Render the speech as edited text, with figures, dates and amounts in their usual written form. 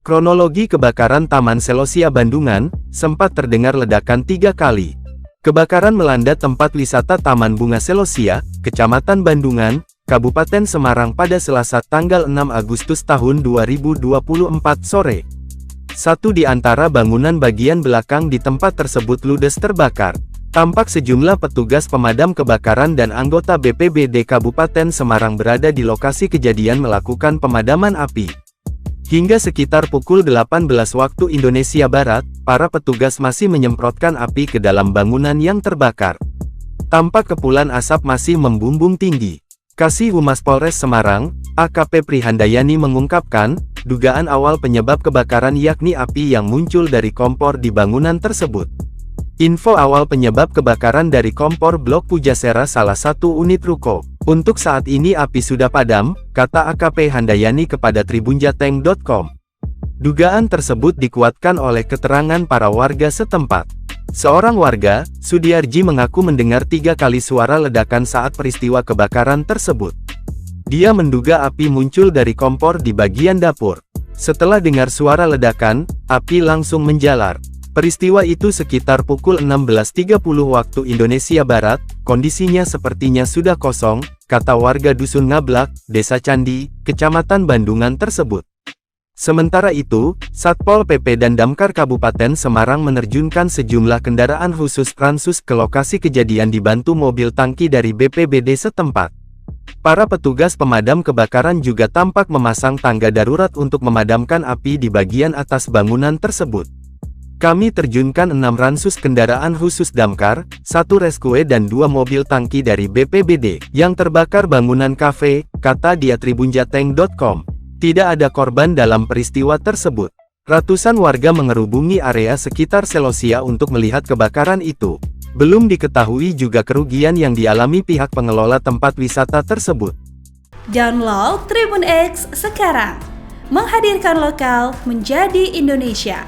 Kronologi kebakaran Taman Selosia Bandungan, sempat terdengar ledakan 3 kali. Kebakaran melanda tempat wisata Taman Bunga Selosia, Kecamatan Bandungan, Kabupaten Semarang pada Selasa tanggal 6 Agustus tahun 2024 sore. Satu di antara bangunan bagian belakang di tempat tersebut ludes terbakar. Tampak sejumlah petugas pemadam kebakaran dan anggota BPBD Kabupaten Semarang berada di lokasi kejadian melakukan pemadaman api. Hingga sekitar pukul 18 waktu Indonesia Barat, para petugas masih menyemprotkan api ke dalam bangunan yang terbakar. Tampak kepulan asap masih membumbung tinggi. Kasih Humas Polres Semarang, AKP Prihandayani mengungkapkan, dugaan awal penyebab kebakaran yakni api yang muncul dari kompor di bangunan tersebut. Info awal penyebab kebakaran dari kompor Blok Pujasera salah satu unit ruko. Untuk saat ini api sudah padam, kata AKP Handayani kepada tribunjateng.com. Dugaan tersebut dikuatkan oleh keterangan para warga setempat. Seorang warga, Sudiarji mengaku mendengar 3 kali suara ledakan saat peristiwa kebakaran tersebut. Dia menduga api muncul dari kompor di bagian dapur. Setelah dengar suara ledakan, api langsung menjalar. Peristiwa itu sekitar pukul 16.30 waktu Indonesia Barat, kondisinya sepertinya sudah kosong, kata warga Dusun Ngablak, Desa Candi, Kecamatan Bandungan tersebut. Sementara itu, Satpol PP dan Damkar Kabupaten Semarang menerjunkan sejumlah kendaraan khusus Transus ke lokasi kejadian dibantu mobil tangki dari BPBD setempat. Para petugas pemadam kebakaran juga tampak memasang tangga darurat untuk memadamkan api di bagian atas bangunan tersebut. Kami terjunkan 6 ransus kendaraan khusus damkar, 1 rescue dan 2 mobil tangki dari BPBD, yang terbakar bangunan kafe, kata dia tribunjateng.com. Tidak ada korban dalam peristiwa tersebut. Ratusan warga mengerubungi area sekitar Selosia untuk melihat kebakaran itu. Belum diketahui juga kerugian yang dialami pihak pengelola tempat wisata tersebut. Download Tribun X sekarang, menghadirkan lokal menjadi Indonesia.